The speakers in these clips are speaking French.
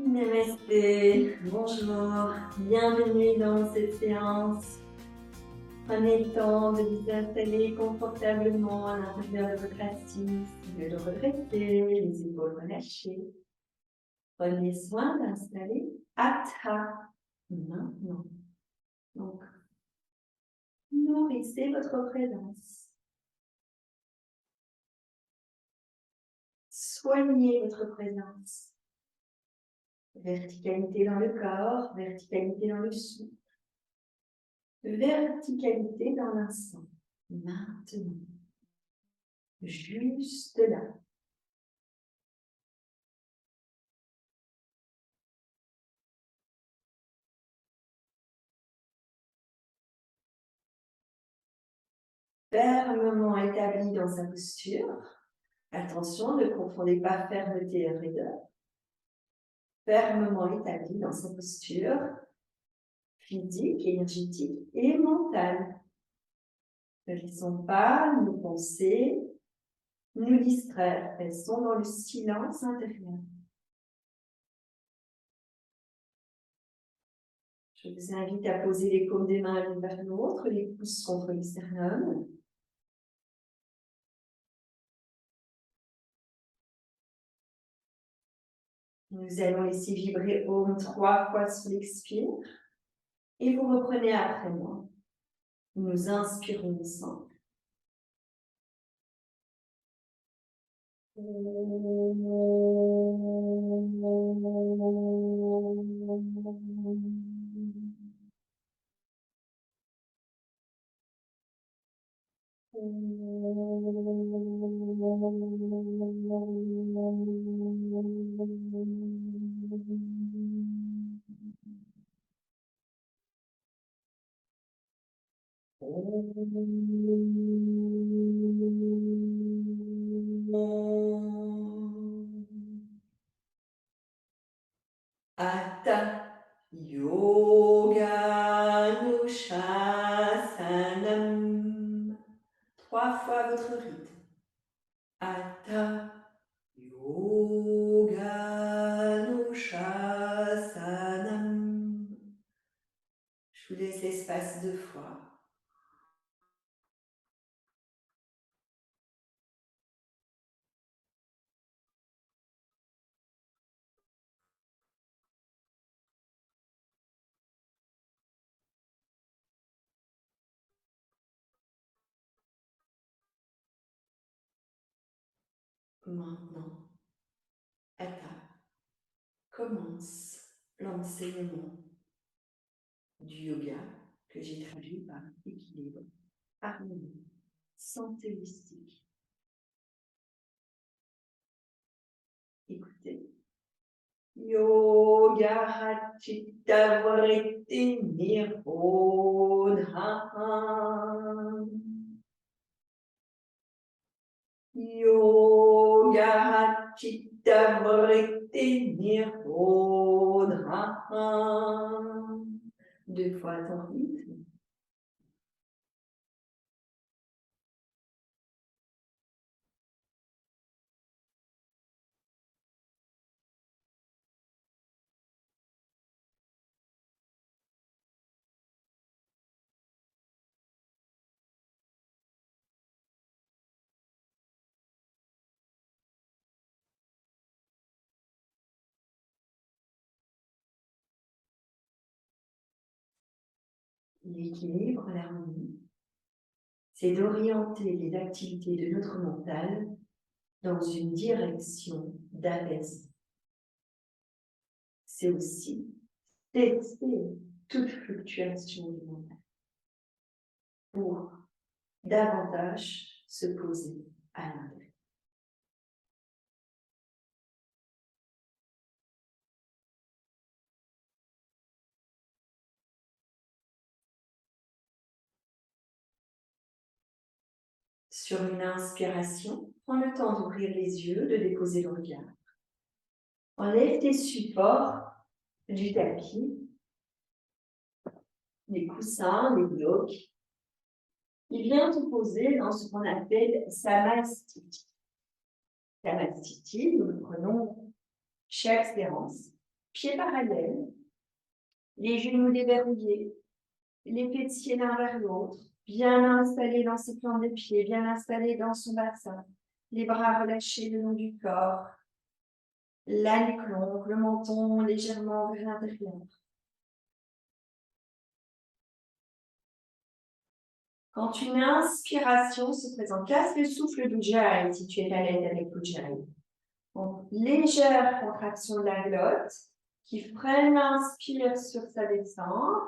Namasté, bonjour, bienvenue dans cette séance. Prenez le temps de vous installer confortablement à l'intérieur de votre assise, de le redresser, les épaules relâchées. Prenez soin d'installer Hatha maintenant. Donc, nourrissez votre présence. Soignez votre présence. Verticalité dans le corps, verticalité dans le souffle. Verticalité dans l'instant. Maintenant. Juste là. Fermement établi dans sa posture. Attention, ne confondez pas fermeté et raideur. Fermement établi dans sa posture physique, énergétique et mentale. Ne laissons pas nos pensées nous distraire. Elles sont dans le silence intérieur. Je vous invite à poser les paumes des mains l'une vers l'autre, les pouces contre le sternum. Nous allons laisser vibrer Om 3 fois sous l'expire. Et vous reprenez après moi. Nous inspirons ensemble. Hatha Yoganushāsanam. 3 fois votre rythme. Hatha Yoganushāsanam. Je vous laisse l'espace 2 fois. Maintenant, Hatha commence l'enseignement du yoga que j'ai traduit par équilibre, harmonie, santé holistique. Écoutez. Yoga Chitta Vritti Nirodha. Yoga Chitta Vritti Nirodha. 2 fois à ton rythme. L'équilibre, l'harmonie, c'est d'orienter les activités de notre mental dans une direction d'apaisement. C'est aussi tester toute fluctuation du mental pour davantage se poser à l'intérieur. Sur une inspiration, prends le temps d'ouvrir les yeux, de déposer le regard. Enlève tes supports du tapis, les coussins, les blocs. Il vient te poser dans ce qu'on appelle Samastiti. Samastiti, nous le prenons chaque séance. pieds parallèles, les genoux déverrouillés, les fessiers l'un vers l'autre, bien installés dans ses plans de pied, bien installés dans son bassin, les bras relâchés le long du corps, la nuque longue, le menton légèrement vers l'intérieur. Quand une inspiration se présente, place le souffle d'Ujjayi si tu es à l'aise avec Ujjayi. Donc, légère contraction de la glotte qui freine l'inspire sur sa descente,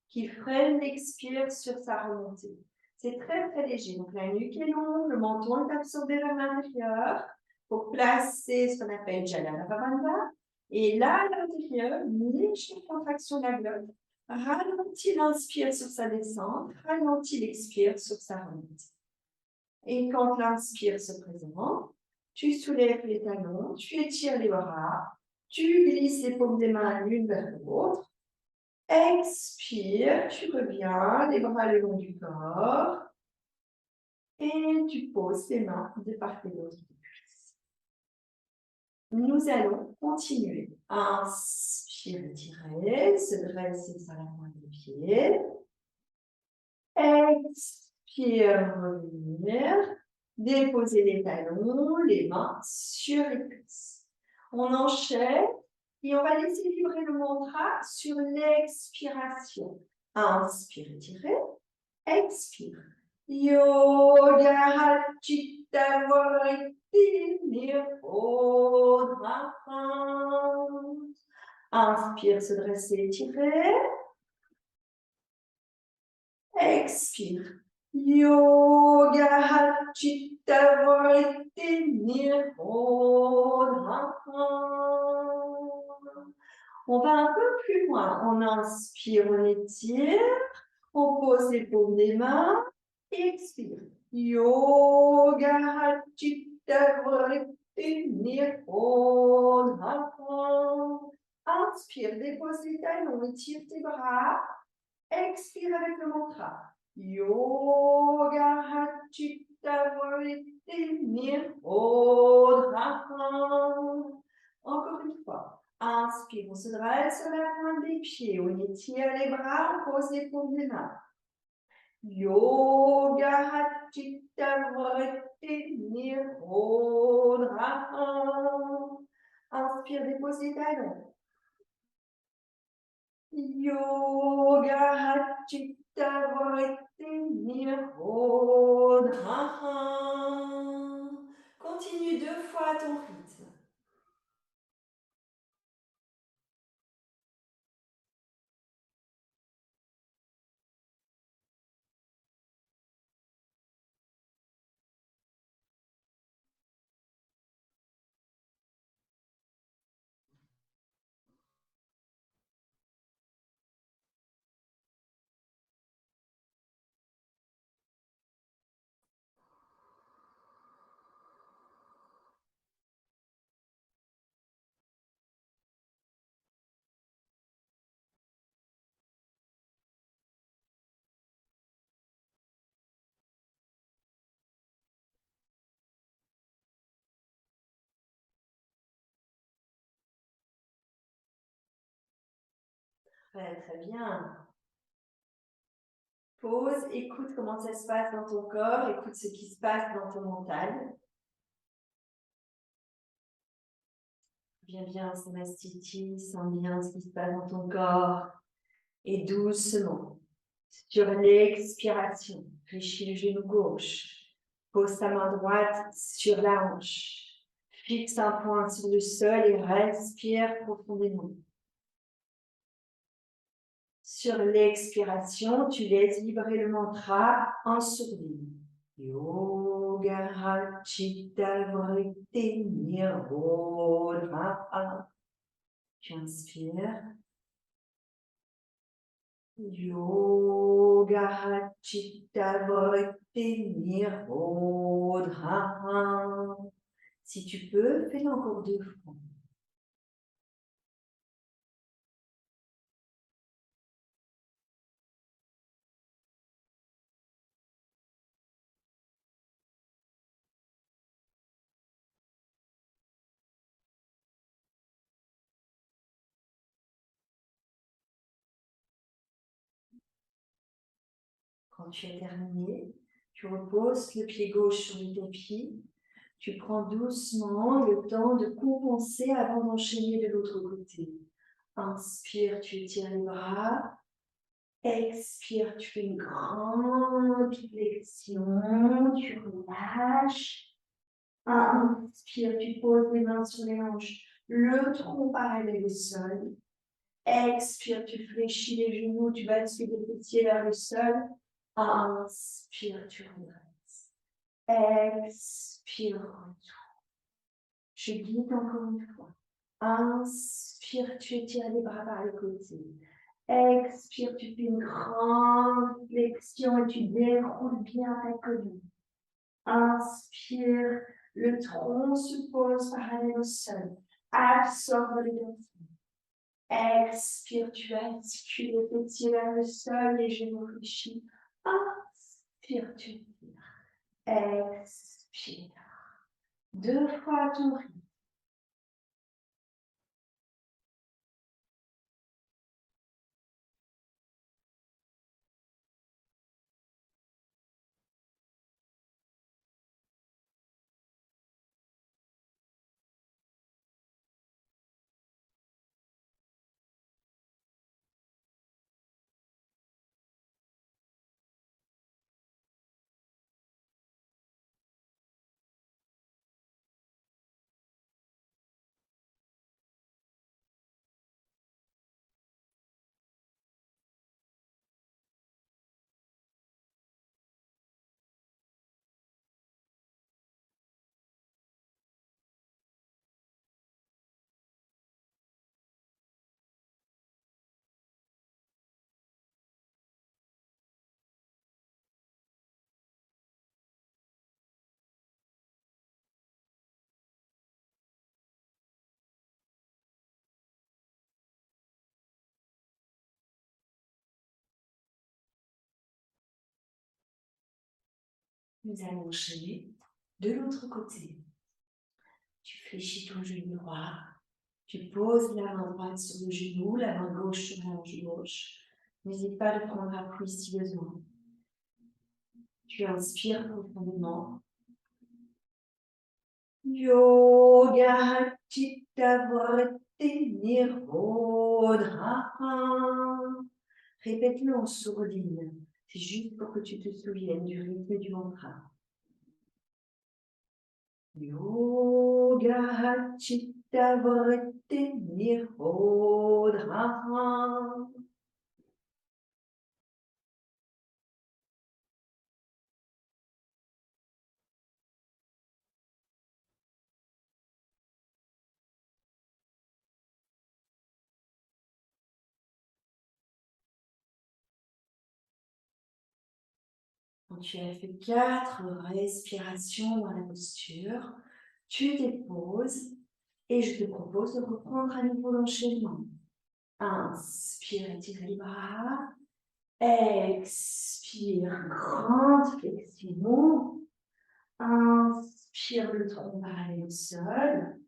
qui freine l'expire sur sa remontée. C'est très très léger. Donc la nuque est longue, le menton est absorbé vers l'intérieur pour placer ce qu'on appelle Jalanavavanda. Et là, à l'intérieur, une légère contraction de la glotte ralentit l'inspire sur sa descente, ralentit l'expire sur sa remontée. Et quand l'inspire se présente, tu soulèves les talons, tu étires les bras, tu glisses les paumes des mains l'une vers l'autre. Expire, tu reviens, les bras le long du corps. Et tu poses les mains de part et d'autre des cuisses. Nous allons continuer. Inspire, étirer, se dresser sur la pointe des pieds. Expire, revenir. Déposer les talons, les mains sur les cuisses. On enchaîne et on va laisser vibrer le mantra sur l'expiration. Inspire, étirer. Expire. Yoga Chitta Vritti Nirodha. Inspire, se dresser, étirer. Expire. Yoga Chitta Vritti Nirodha. On va un peu plus loin. On inspire, on étire. On pose les paumes des mains. Expire. Yoga Chitta Vritti Nirodha. Inspire, dépose les talons, étire tes bras. Expire avec le mantra. Yoga Chitta Vritti Nirodha. Encore une fois. Inspire, on se dresse sur la pointe des pieds, on étire les bras, on pose les paumes des mains. Yoga Chitta Vritti Nirodha. Inspire, dépose les talons. Yoga Chitta Vritti Nirodha. Continue 2 fois à ton rythme. Très, très bien. Pause, écoute comment ça se passe dans ton corps, écoute ce qui se passe dans ton mental. Viens bien, Samastiti, sens bien ce qui se passe dans ton corps. Et doucement, sur l'expiration, fléchis le genou gauche. Pose ta main droite sur la hanche. Fixe un point sur le sol et respire profondément. Sur l'expiration, tu laisses vibrer le mantra en sourdine. Yoga Chitta Vritti Nirodha. Tu inspires. Yoga Chitta Vritti Nirodha. Si tu peux, fais-le encore 2 fois. Quand tu as terminé, tu reposes le pied gauche sur le tapis. Tu prends doucement le temps de compenser avant d'enchaîner de l'autre côté. Inspire, tu étires les bras. Expire, tu fais une grande flexion, tu relâches. Inspire, tu poses les mains sur les hanches, le tronc parallèle au sol. Expire, tu fléchis les genoux, tu bascules les pieds vers le sol. Inspire, tu redresses. Expire, retour. Je guide encore une fois. Inspire, tu étires les bras par le côté. Expire, tu fais une grande flexion et tu déroules bien ta colonne. Inspire, le tronc se pose parallèle au sol. Absorbe les diaphragmes. Expire, tu articules les petits vers le sol, les genoux fléchis. Inspire, tu tires. Expire. 2 fois à ton rythme. Nous allons enchaîner de l'autre côté. Tu fléchis ton genou droit. Tu poses la main droite sur le genou, la main gauche sur la hanche gauche. N'hésite pas à prendre appui si besoin. Tu inspires profondément. Yoga Chitta Vritti Nirodha. Répète-le en sourdine. C'est juste pour que tu te souviennes du rythme du mantra. Yoga Chitta Vritti Nirodha. Quand tu as fait 4 respirations dans la posture, tu déposes et je te propose de reprendre à nouveau l'enchaînement. Inspire, étire les bras. Expire, grande flexion. Inspire, le tronc parallèle au sol.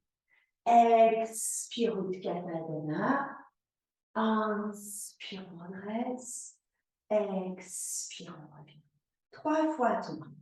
Expire, Utkatasana. Inspire, on redresse. Expire, on revient. 3 fois à ton rythme.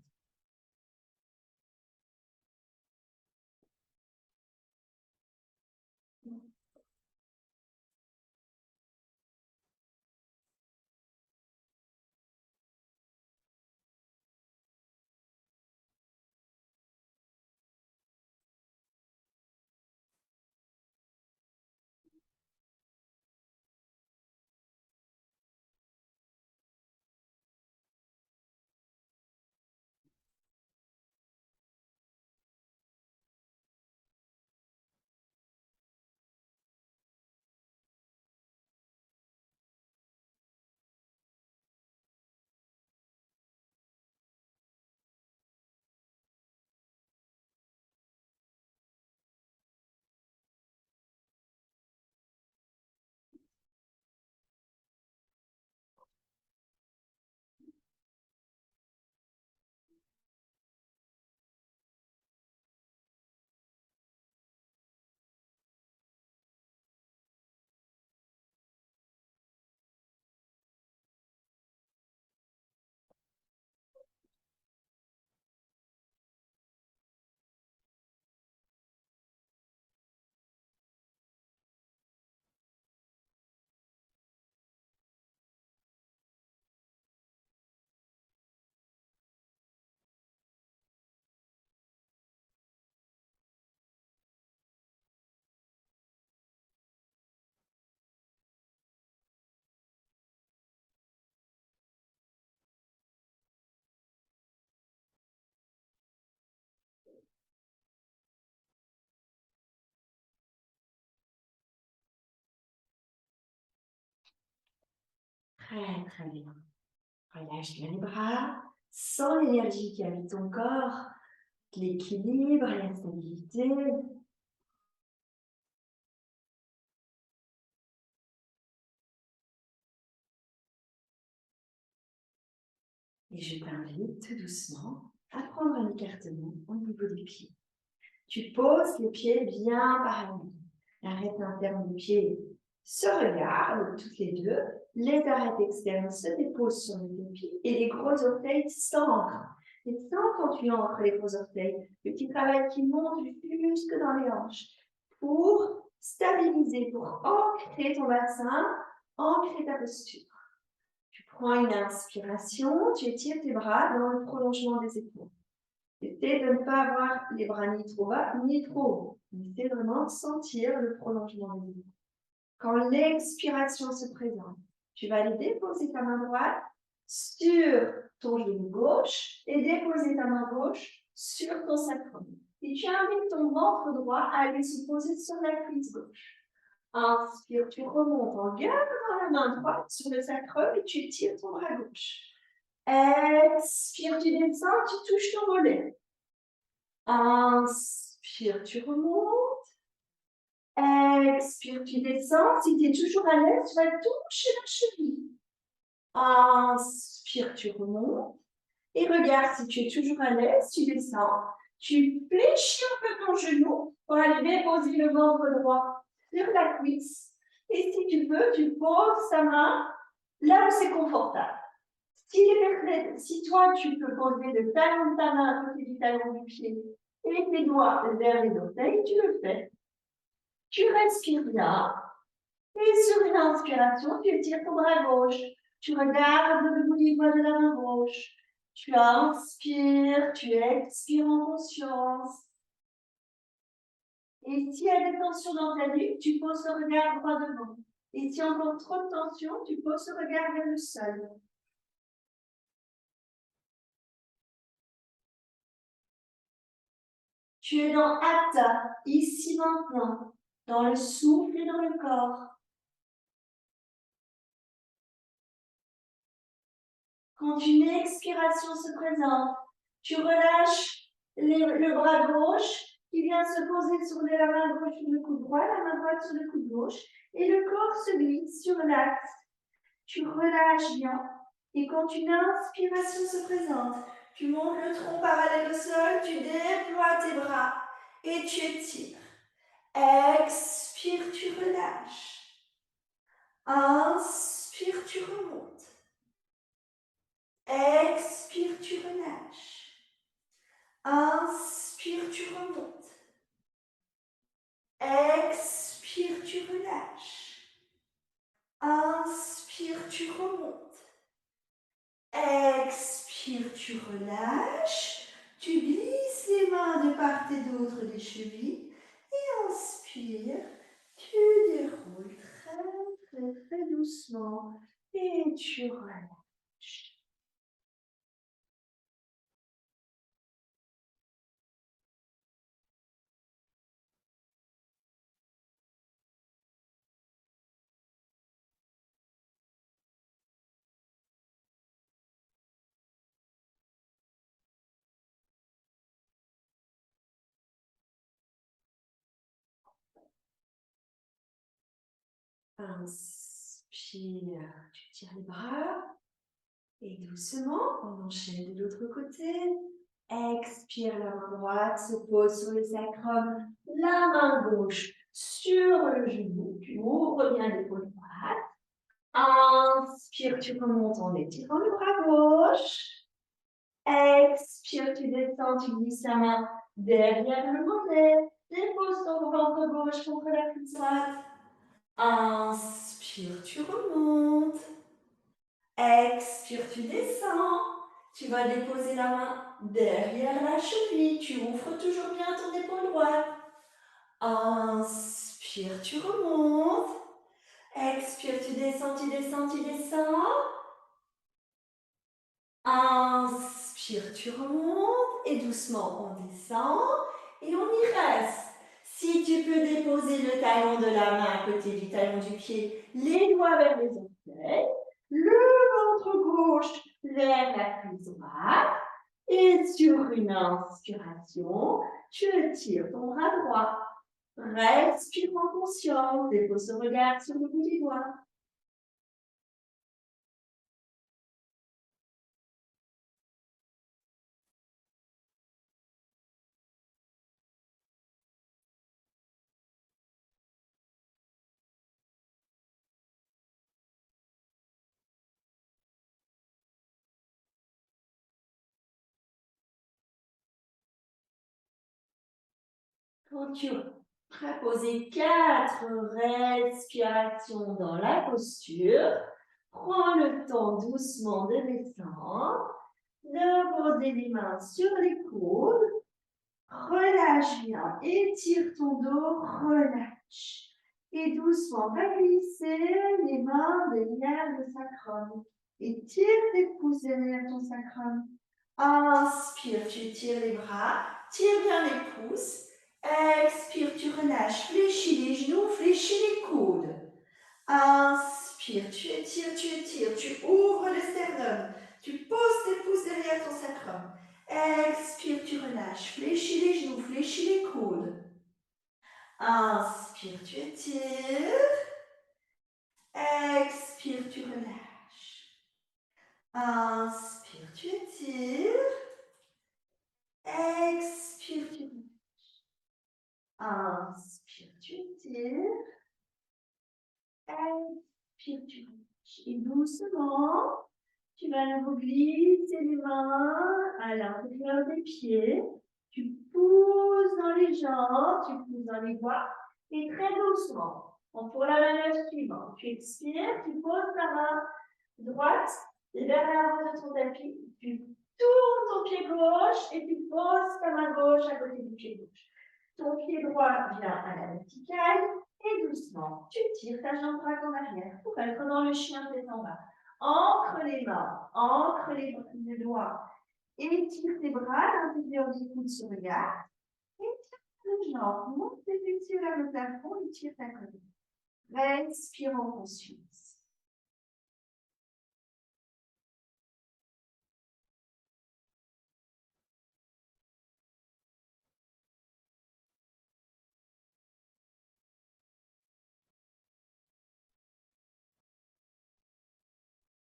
Très, très bien. Relâche bien les bras. Sens l'énergie qui habite ton corps, l'équilibre, la stabilité. Et je t'invite tout doucement à prendre un écartement au niveau des pieds. Tu poses les pieds bien parallèles. L'arête interne des pieds se regarde toutes les deux. Les arêtes externes se déposent sur les deux pieds et les gros orteils s'ancrent. Et sens quand tu ancres les gros orteils, le petit travail qui monte jusque dans les hanches pour stabiliser, pour ancrer ton bassin, ancrer ta posture. Tu prends une inspiration, tu étires tes bras dans le prolongement des épaules. Essaie de ne pas avoir les bras ni trop bas ni trop haut. Essaie vraiment de sentir le prolongement des épaules. Quand l'expiration se présente, tu vas aller déposer ta main droite sur ton genou gauche et déposer ta main gauche sur ton sacrum. Et tu invites ton ventre droit à aller se poser sur la cuisse gauche. Inspire, tu remontes en gardant la main droite sur le sacrum et tu tires ton bras gauche. Expire, tu descends, tu touches ton mollet. Inspire, tu remontes. Expire, tu descends. Si tu es toujours à l'aise, tu vas toucher la cheville. Inspire, tu remontes. Et regarde, si tu es toujours à l'aise, tu descends. Tu fléchis un peu ton genou pour aller déposer le ventre droit sur la cuisse. Et si tu veux, tu poses ta main là où c'est confortable. Si toi, tu peux poser le talon de ta main à côté du talon du pied et tes doigts vers les orteils, tu le fais. Tu respires bien. Et sur une inspiration, tu étires ton bras gauche. Tu regardes le bout du doigt de la main gauche. Tu inspires, tu expires en conscience. Et s'il y a des tensions dans ta nuque, tu poses le regard droit devant. Et s'il y a encore trop de tension, tu poses le regard vers le sol. Tu es dans Hatha, ici maintenant, dans le souffle et dans le corps. Quand une expiration se présente, tu relâches le bras gauche qui vient se poser sur la main gauche sur le coude droit, la main droite sur le coude gauche, et le corps se glisse sur l'axe. Tu relâches bien. Et quand une inspiration se présente, tu montes le tronc parallèle au sol, tu déploies tes bras et tu étires. Expire, tu relâches. Inspire, tu remontes. Expire, tu relâches. Inspire, tu remontes. Expire, tu relâches. Inspire, tu remontes. Expire, tu relâches. Tu glisses les mains de part et d'autre des chevilles. Et inspire, tu déroules très doucement. Et tu relâches. Inspire, tu tires les bras. Et doucement, on enchaîne de l'autre côté. Expire, la main droite se pose sur le sacrum, la main gauche sur le genou. Tu ouvres bien l'épaule droite. Inspire, tu remontes en étirant le bras gauche. Expire, tu descends, tu glisses la main derrière le mollet. Dépose ton ventre gauche contre la cuisse droite. Inspire, tu remontes. Expire, tu descends. Tu vas déposer la main derrière la cheville. Tu ouvres toujours bien ton épaule droite. Inspire, tu remontes. Expire, tu descends, tu descends, tu descends. Inspire, tu remontes. Et doucement, on descend. Et on y reste. Si tu peux déposer le talon de la main à côté du talon du pied, les doigts vers les orteils. Le ventre gauche vers la cuisse droite. Et sur une inspiration, tu étires ton bras droit. Respire en conscience, dépose ce regard sur le bout des doigts. Quand tu auras posé 4 respirations dans la posture, prends le temps doucement de descendre, de poser les mains sur les coudes, relâche bien, étire ton dos, relâche. Et doucement, va glisser les mains derrière le sacrum. Étire tes pouces derrière ton sacrum. Inspire, tu étires les bras, tire bien les pouces. Expire, tu relâches, fléchis les genoux, fléchis les coudes. Inspire, tu étires, tu ouvres le sternum. Tu poses tes pouces derrière ton sacrum. Expire, tu relâches, fléchis les genoux, fléchis les coudes. Inspire, tu étires. Expire, tu relâches. Inspire, tu étires. Expire, tu relâches. Inspire, tu étires. Expire, tu relâches. Et doucement, tu vas nouveau glisser les mains à l'intérieur des pieds. Tu pousses dans les jambes, tu pousses dans les doigts. Et très doucement, pour la manœuvre suivante, tu expires, tu poses ta main droite vers l'avant de ton tapis. Tu tournes ton pied gauche et tu poses ta main gauche à côté du pied gauche. Ton pied droit vient à la verticale et doucement, tu tires ta jambe droite en arrière pour être dans le chien tête en bas. Ancre les mains, ancre les doigts. Étire tes bras à l'intérieur des coudes sur le garde. Étire les jambes, monte tes pieds vers le plafond et tire ta colonne. Respire en conscience.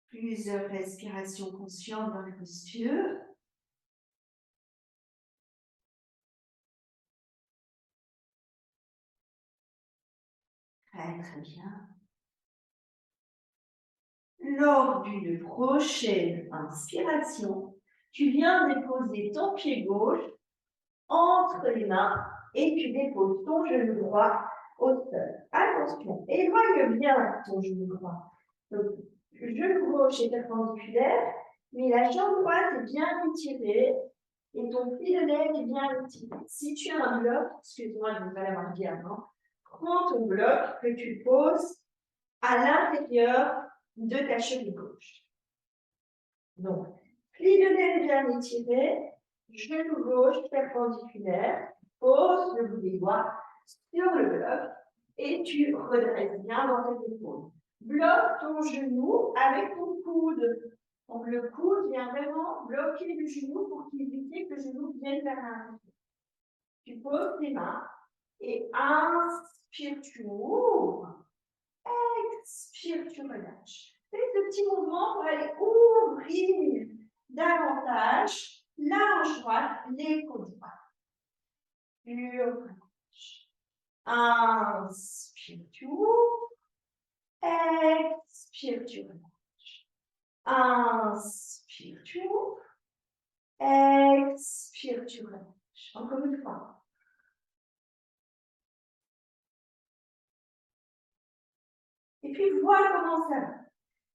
Plusieurs respirations conscientes dans la posture. Très, très bien. Lors d'une prochaine inspiration, tu viens déposer ton pied gauche entre les mains et tu déposes ton genou droit au sol. Attention, éloigne bien ton genou droit. Donc, le genou gauche est perpendiculaire, mais la jambe droite est bien étirée et ton pied de nez est bien étiré. Si tu as un bloc, excuse-moi de ne pas l'avoir dit avant, prends ton bloc que tu poses à l'intérieur de ta cheville gauche. Donc, pli de nez bien étiré, genou gauche perpendiculaire, pose le bout des doigts sur le bloc et tu redresses bien dans tes épaules. Bloque ton genou avec ton coude. Donc, le coude vient vraiment bloquer le genou pour éviter que le genou vienne vers l'arrière. Tu poses tes mains et inspire, tu ouvres. Expire, tu relâches. Fais ce petit mouvement pour aller ouvrir davantage la hanche droite, l'épaule droite. Tu relâches. Inspire, tu ouvres. Expire, tu relâches. Inspire, tu ouvres. Expire, tu relâches. Encore une fois. Et puis, vois comment ça va.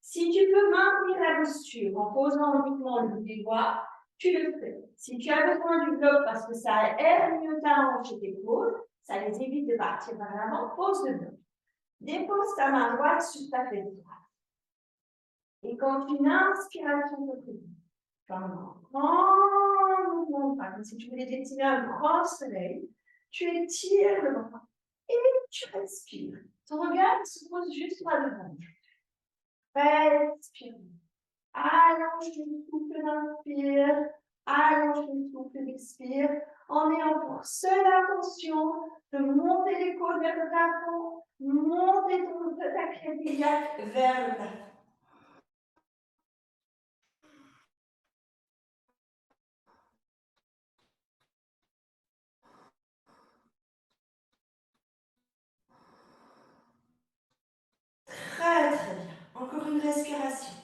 Si tu peux maintenir la posture en posant uniquement le bout des doigts, tu le fais. Si tu as besoin du bloc parce que ça aère mieux ta hanche et tes épaules, ça les évite de partir vers l'avant, pose le bloc. Dépose ta main droite sur ta fesse droite. Et quand une inspiration te prie, comme un grand mouvement, comme si tu voulais étirer un grand soleil, tu étires le bras et tu respires. Ton regard se pose juste droit devant. Respire. Allonge le souffle d'inspire. Allonge le souffle d'expire. En ayant pour seule intention de monter les côtes vers le plafond, monter ta crête iliaque vers le plafond. Très très bien. Encore une respiration.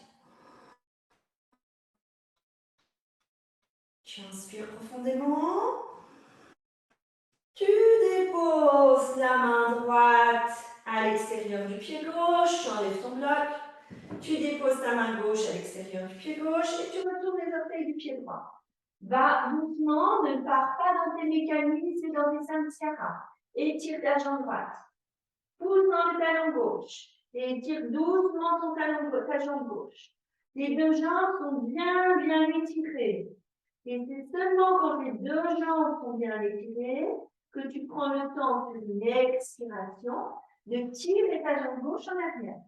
Tu inspires profondément. Tu déposes la main droite à l'extérieur du pied gauche. Tu enlèves ton bloc. Tu déposes ta main gauche à l'extérieur du pied gauche et tu retournes les orteils du pied droit. Va doucement, ne pars pas dans tes mécanismes et dans tes samskaras. Étire ta jambe droite. Pousse dans le talon gauche. Et étire doucement ta jambe gauche. Les deux jambes sont bien étirées. Et c'est seulement quand les deux jambes sont bien étirées que tu prends le temps sur une expiration de tirer ta jambe gauche en arrière.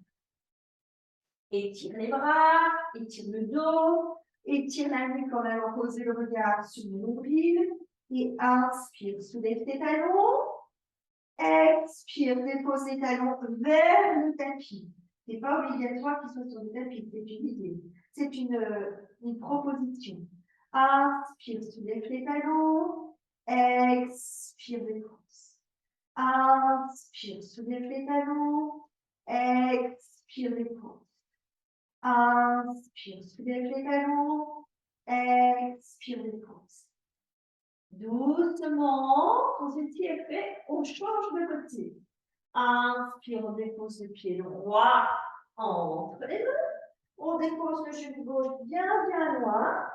Étire les bras, étire le dos, étire la nuque en allant poser le regard sur le nombril. Et inspire, soulève tes talons. Expire, dépose tes talons vers le tapis. Ce n'est pas obligatoire qu'ils soient sur le tapis, c'est une idée. C'est une proposition. Inspire, soulève les talons. Expire, dépose. Inspire, soulève les talons. Expire, dépose. Inspire, soulève les talons. Expire, dépose. Doucement, quand ceci est fait, on change de côté. Inspire, on dépose le pied droit entre les deux. On dépose le genou gauche bien loin.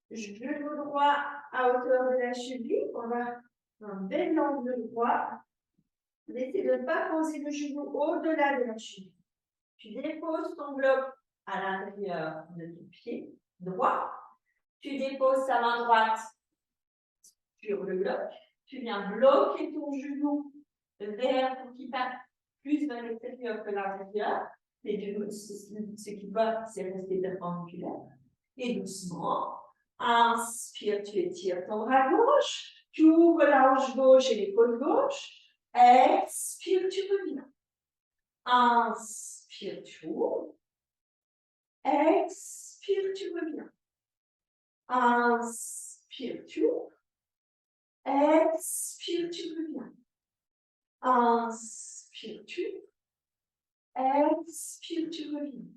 Genou droit à hauteur de la cheville. On a un bel angle droit. Essayez de ne pas poser le genou au-delà de la cheville. Tu déposes ton bloc à l'intérieur de ton pied droit. Tu déposes ta main droite sur le bloc. Tu viens bloquer ton genou vers pour qu'il parte plus vers l'extérieur que l'intérieur. Ce qui va, c'est rester perpendiculaire. Et doucement, inspire, tu étires ton bras gauche. Tu ouvres la hanche gauche et l'épaule gauche. Expire, tu reviens. Inspire, tu ouvres. Expire, tu reviens. Inspire, tu ouvres. Expire, tu reviens. Inspire, tu ouvres. Expire, tu reviens.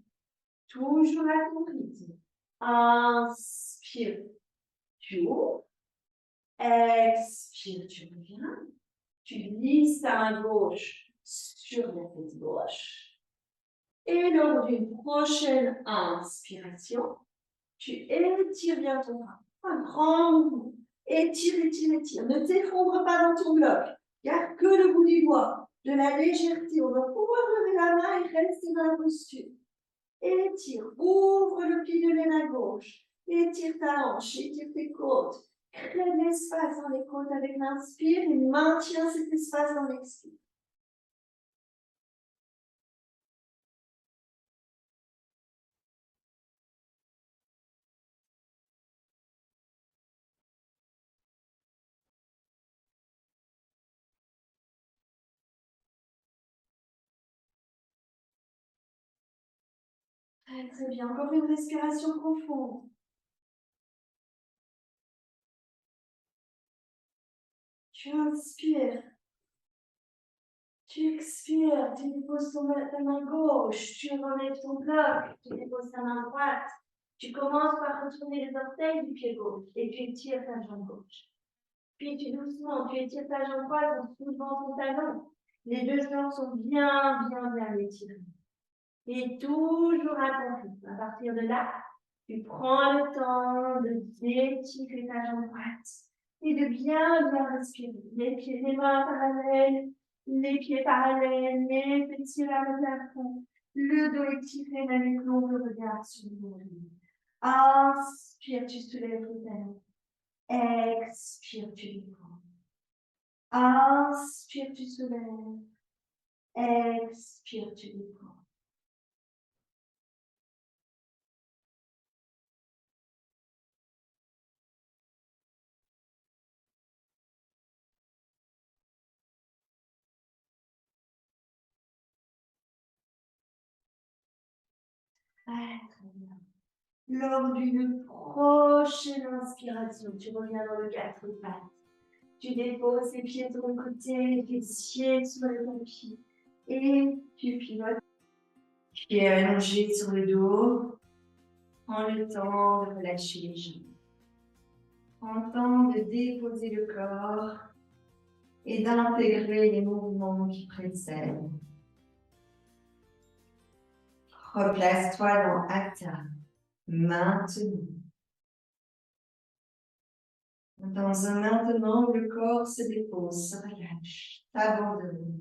Toujours à ton rythme. Inspire, tu ouvres. Expire, tu reviens. Tu glisses ta main gauche sur la tête gauche. Et lors d'une prochaine inspiration, tu étires bien ton bras. Un grand mouvement. Étire. Ne t'effondre pas dans ton bloc. Garde que le bout du doigt. De la légèreté. On va pouvoir lever la main et rester dans la posture. Étire. Ouvre le pied de l'aine gauche. Étire ta hanche. Étire tes côtes. Crée de l'espace dans les côtes avec l'inspire et maintiens cet espace dans l'expire. Très bien. Encore une respiration profonde. Tu inspires. Tu expires. Tu déposes ta main gauche. Tu relèves ton bloc. Tu déposes ta main droite. Tu commences par retourner les orteils du pied gauche et tu étires ta jambe gauche. Puis doucement, tu étires ta jambe droite en soulevant ton talon. Les deux jambes sont bien étirées. Et toujours à ton rythme. À partir de là, tu prends le temps de d'étirer ta jambe droite et de bien respirer. Les mains parallèles, les pieds parallèles, les petits vers le plafond. Le dos étiré, la nuque longue, le regard sur le nombril. Inspire, tu soulèves le talon. Expire, tu détends. Inspire, tu soulèves. Expire, tu détends. Très bien. Lors d'une prochaine inspiration, tu reviens dans le quatre pattes. Tu déposes les pieds sur le côté, les fessiers sur le tapis. Et tu pivotes. Pieds allongés sur le dos. Prends le temps de relâcher les jambes. Prends le temps de déposer le corps et d'intégrer les mouvements qui précèdent. Replace-toi dans Hatha, maintenant. Dans un maintenant, le corps se dépose, se relâche, s'abandonne.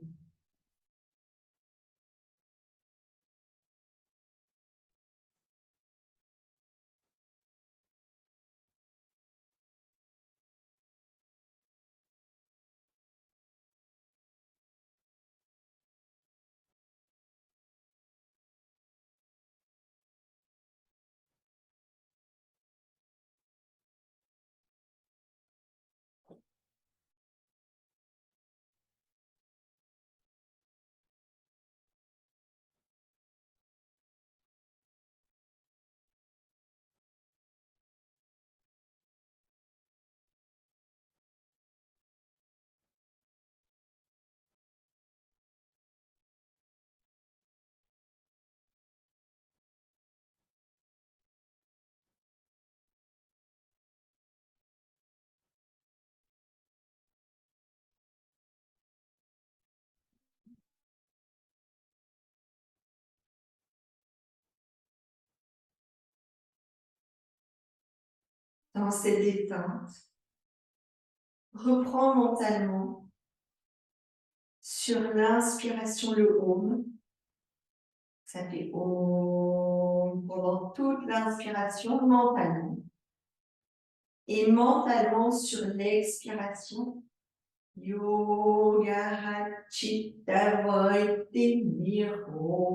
Dans cette détente, reprends mentalement sur l'inspiration le Om. Ça fait Om pendant toute l'inspiration mentalement. Et mentalement sur l'expiration, Yoga Chitta Vritti Nirodha.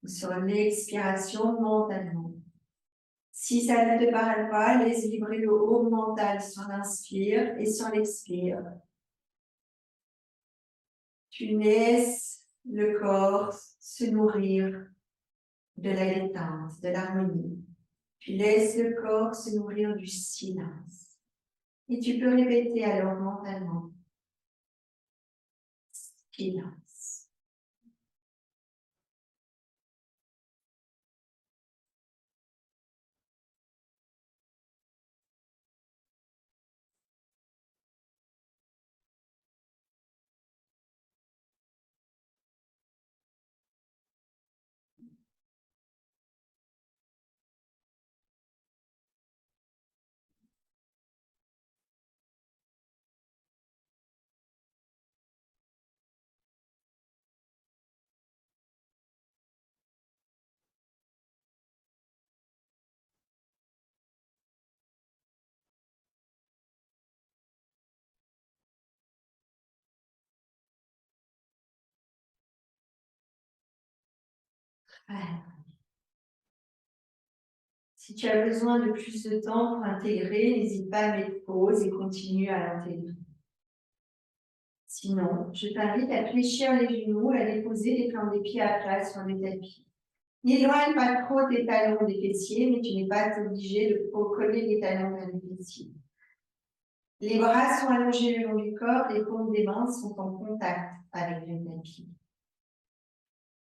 Sur l'expiration mentalement. Si ça ne te parle pas, laisse vibrer le haut mental sur l'inspire et sur l'expire. Tu laisses le corps se nourrir de la détente, de l'harmonie. Tu laisses le corps se nourrir du silence. Et tu peux répéter alors mentalement. Silence. Voilà. Si tu as besoin de plus de temps pour intégrer, n'hésite pas à mettre pause et continue à l'intégrer. Sinon, je t'invite à fléchir les genoux, à déposer les plans des pieds à plat sur le tapis. N'éloigne pas trop tes talons des fessiers, mais tu n'es pas obligé de coller les talons vers les fessiers. Les bras sont allongés le long du corps, les paumes des mains sont en contact avec le tapis.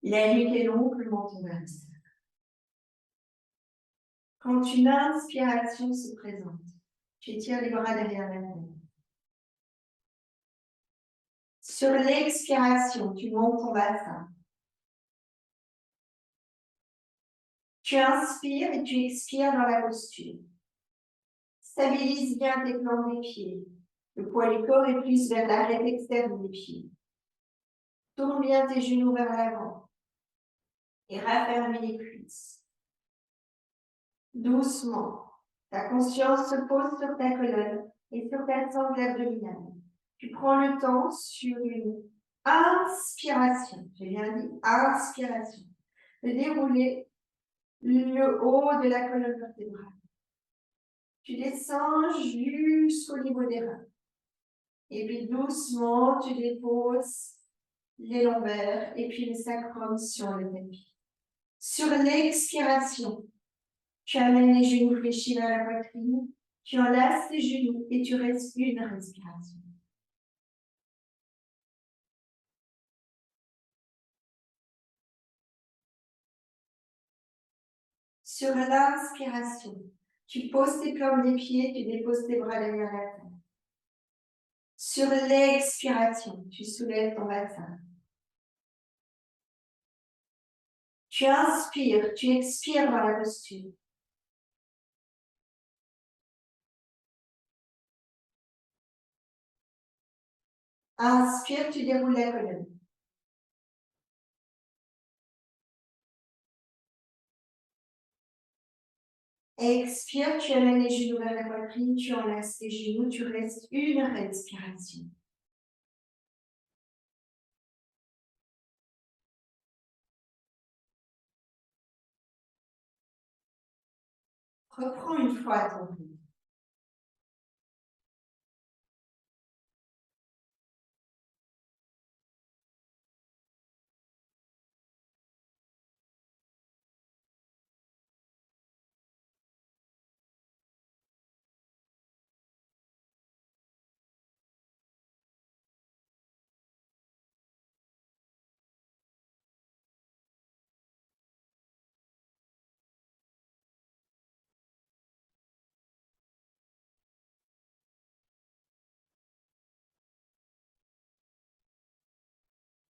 La nuque est longue, le menton vers. Quand une inspiration se présente, tu étires les bras derrière la tête. Sur l'expiration, tu montes ton bassin. Tu inspires et tu expires dans la posture. Stabilise bien tes plans des pieds. Le poids du corps est plus vers l'arête externe des pieds. Tourne bien tes genoux vers l'avant et raffermis les cuisses. Doucement, ta conscience se pose sur ta colonne et sur ta sangle abdominale. Tu prends le temps sur une inspiration, j'ai bien dit inspiration, de dérouler le haut de la colonne vertébrale. Tu descends jusqu'au niveau des reins. Et puis doucement, tu déposes les lombaires et puis le sacrum sur le tapis. Sur l'expiration, tu amènes les genoux fléchis vers la poitrine, tu enlaces tes genoux et tu restes une respiration. Sur l'inspiration, tu poses tes plantes des pieds, tu déposes tes bras derrière la tête. Sur l'expiration, tu soulèves ton bassin. Tu inspires, tu expires dans la posture. Inspire, tu déroules la colonne. Expire, tu amènes les genoux vers la poitrine, tu enlaces tes genoux, tu restes une respiration. Reprends une fois ton rythme.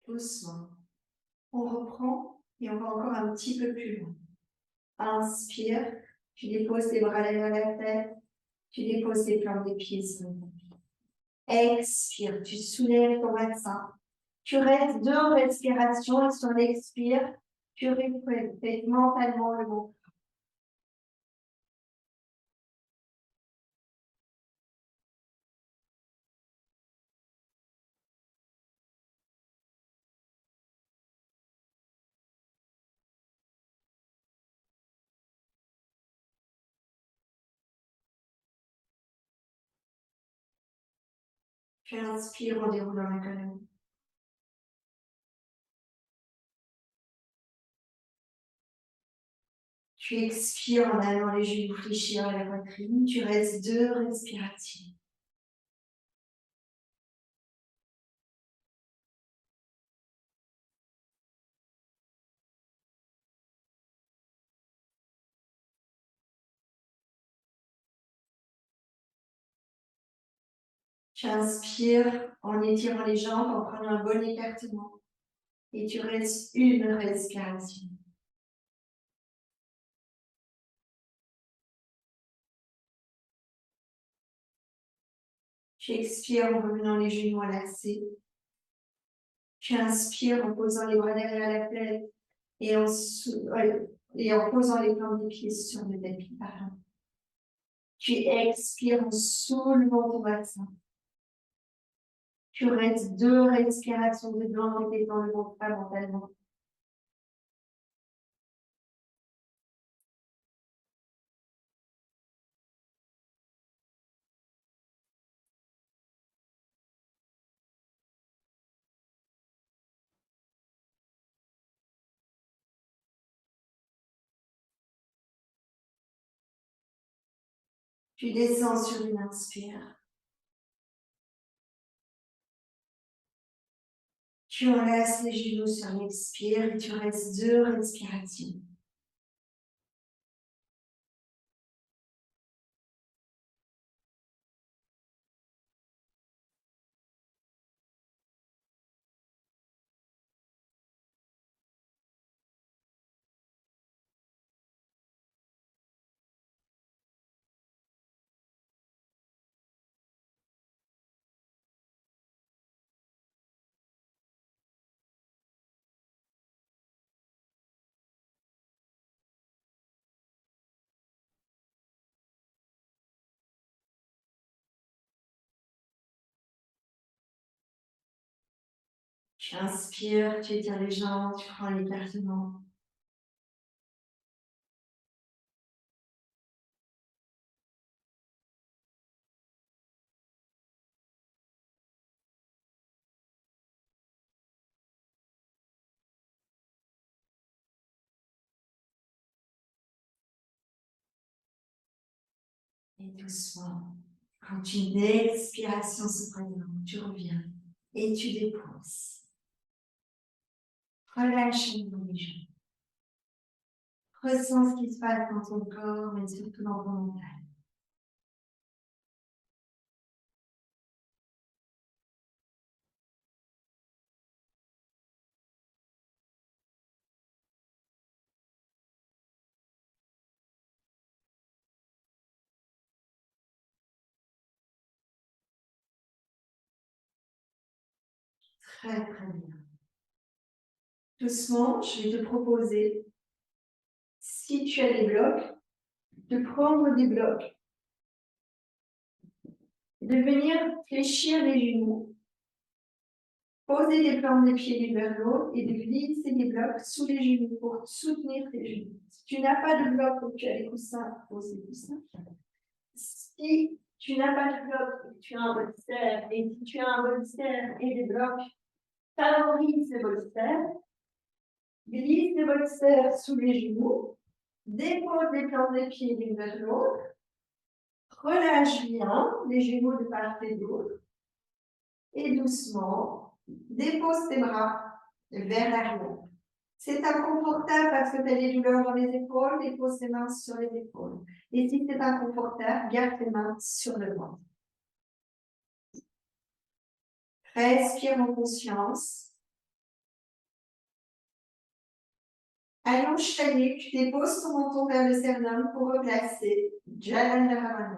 Doucement. On reprend et on va encore un petit peu plus loin. Inspire, tu déposes tes bras derrière la tête, tu déposes tes plantes des pieds sur le tapis. Expire, tu soulèves ton bassin. Tu restes deux respirations et sur l'expire, tu répètes mentalement le mot. Tu inspires en déroulant la colonne. Tu expires en allant les genoux fléchis vers la poitrine. Tu restes deux respirations. Tu inspires en étirant les jambes, en prenant un bon écartement. Et tu restes une respiration. Tu expires en revenant les genoux enlacés. Tu inspires en posant les bras derrière la tête et en posant les plantes des pieds sur le tapis. Tu expires en soulevant ton bassin. Tu restes deux respirations dedans en étant le ventre pas mentalement. Tu descends sur une inspire. Tu enlaces les genoux sur l'expire et tu restes deux respirations. Tu inspires, tu étires les jambes, tu prends l'écartement. Et doucement, quand une expiration se présente, tu reviens et tu déposes. Relâche le niveau des jambes. Ressens ce qui se passe dans ton corps, mais surtout dans ton mental. Très, très bien. Doucement, je vais te proposer, si tu as des blocs, de prendre des blocs, de venir fléchir les genoux, poser les plantes des pieds l'une vers l'autre et de glisser des blocs sous les genoux pour soutenir tes genoux. Si tu n'as pas de bloc ou tu as des coussins, pose des coussins. Si tu n'as pas de bloc, tu as un bolster, et si tu as un bolster et des blocs, favorise le bolster, glisse le bolster sous les genoux, dépose les plantes des pieds l'une vers l'autre, relâche bien les genoux de part et d'autre, et doucement, dépose tes bras vers l'arrière. C'est inconfortable parce que tu as des douleurs dans les épaules, dépose tes mains sur les épaules. Et si c'est inconfortable, garde tes mains sur le ventre. Respire en conscience. Allonge ta nuque, dépose ton menton vers le sternum pour replacer Jalandhara.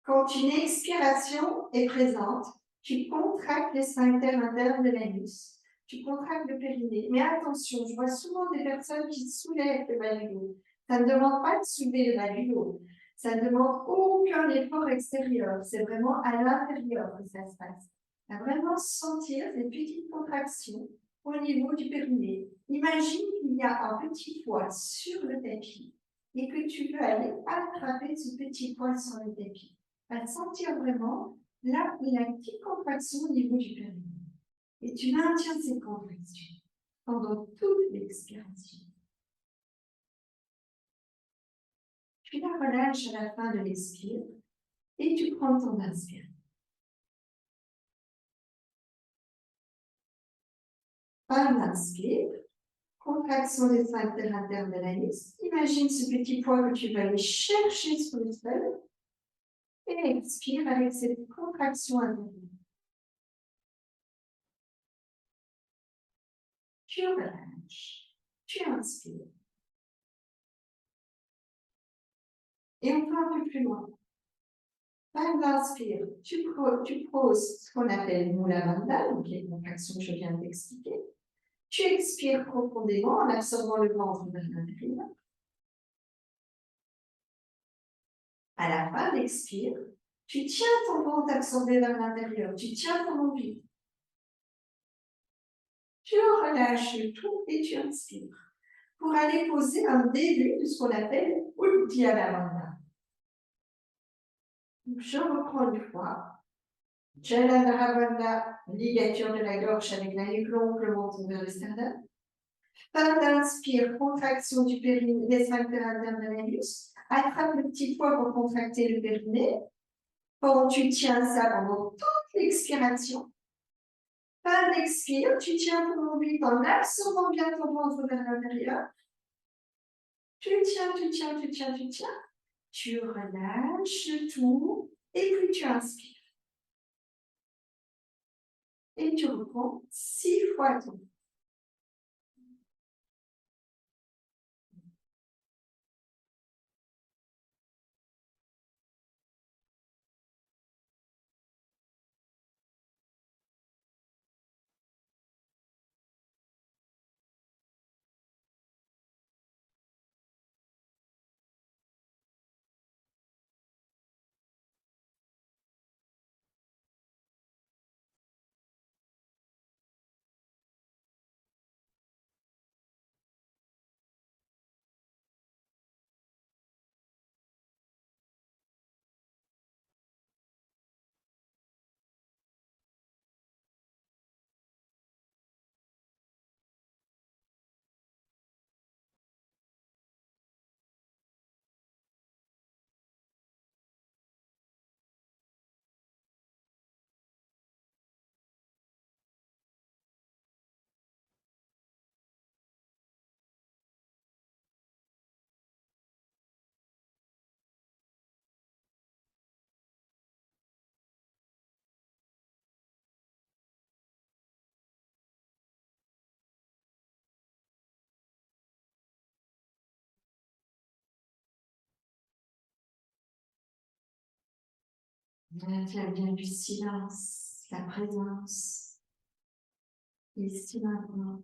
Quand une expiration est présente, tu contractes les sphincters internes de l'anus, tu contractes le périnée. Mais attention, je vois souvent des personnes qui soulèvent le bas du dos. Ça ne demande pas de soulever le bas du dos. Ça ne demande aucun effort extérieur. C'est vraiment à l'intérieur que ça se passe. À vraiment sentir ces petites contractions au niveau du périnée. Imagine qu'il y a un petit poids sur le tapis et que tu veux aller attraper ce petit poids sur le tapis. Va sentir vraiment, là, il y a une petite contraction au niveau du périnée. Et tu maintiens ces contractions pendant toute l'expiration. Tu la relâches à la fin de l'expire et tu prends ton inspire. Par l'inspire, contraction des sphincters internes de l'anus. Imagine ce petit poids que tu vas aller chercher sur le sol et expire avec cette contraction intérieure. Tu relâches, tu inspires. Et on va un peu plus loin. Par l'inspire, tu poses ce qu'on appelle Mula Bandha, donc les contractions que je viens d'expliquer. Tu expires profondément en absorbant le ventre vers l'intérieur. À la fin d'expire, tu tiens ton ventre absorbé vers l'intérieur, tu tiens ton oubli. Tu relâches tout et tu inspires pour aller poser un début de ce qu'on appelle Uddiyana Bandha. Je reprends une fois. Jalandhara Bandha, ligature de la gorge avec la nuque longue, le menton vers le sternum. Fin d'inspire, contraction du périnée, des sphincters internes de l'anus. Attrape le petit poids pour contracter le périnée. Quand tu tiens ça pendant toute l'expiration. Fin d'expire, tu tiens ton oblique en absorbant bien ton ventre vers l'intérieur. Tu tiens, tu tiens, tu tiens, tu tiens. Tu relâches tout et puis tu inspires. Et tu reprends 6 fois ton. Vient du silence, la présence, ici maintenant.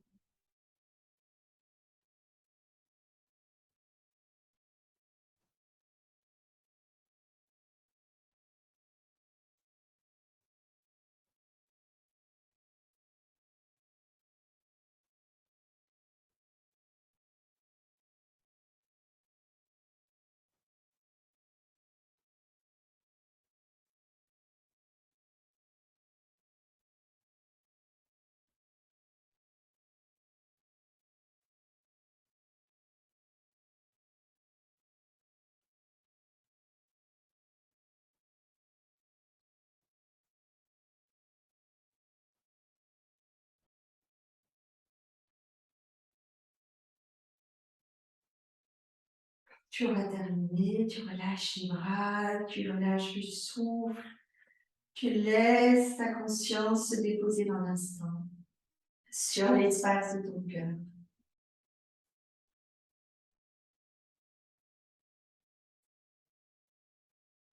Tu auras terminé, tu relâches les bras, tu relâches le souffle, tu laisses ta conscience se déposer dans l'instant sur l'espace de ton cœur.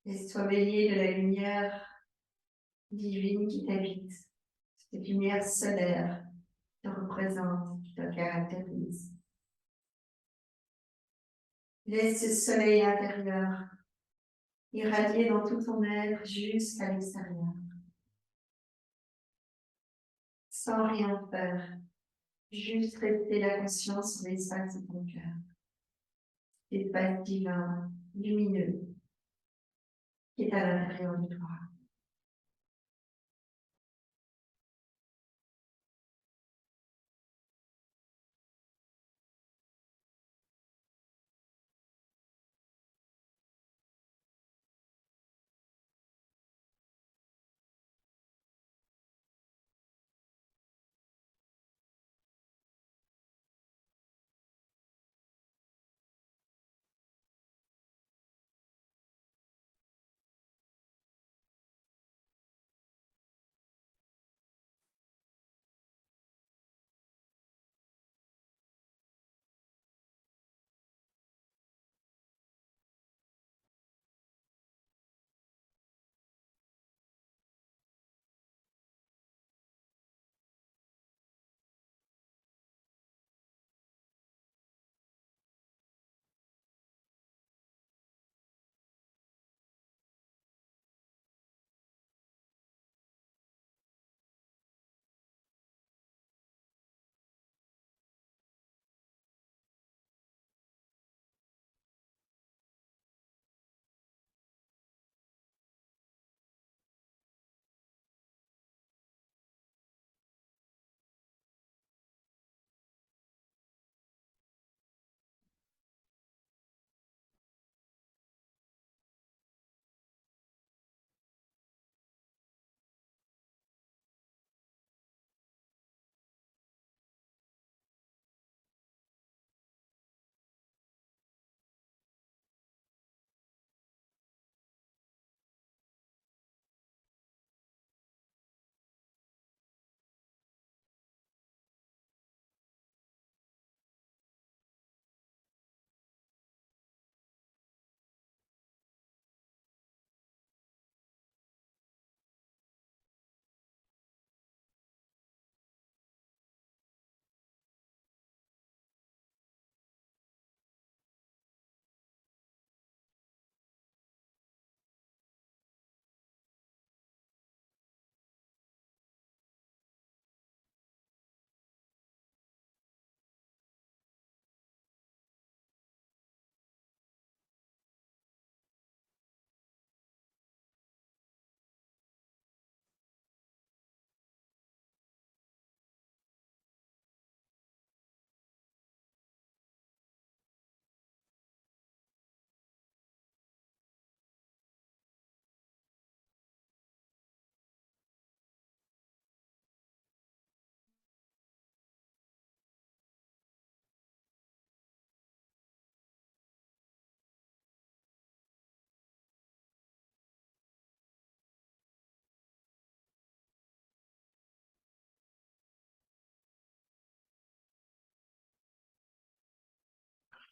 Laisse-toi baigner de la lumière divine qui t'habite, cette lumière solaire qui te représente, qui te caractérise. Laisse ce soleil intérieur irradier dans tout ton être jusqu'à l'extérieur. Sans rien faire, juste rester la conscience sur l'espace de ton cœur. L'espace divin, lumineux, qui est à l'intérieur de toi.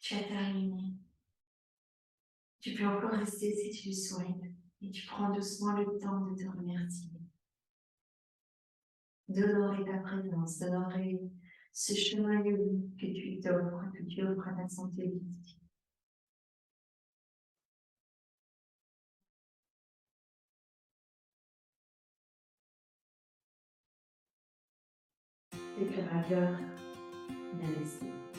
Tu as terminé. Tu peux encore rester si tu le souhaites. Et tu prends doucement le temps de te remercier, d'honorer ta présence, d'honorer ce chemin yogique que tu offres à ta santé physique. Et que Raga, Namaste.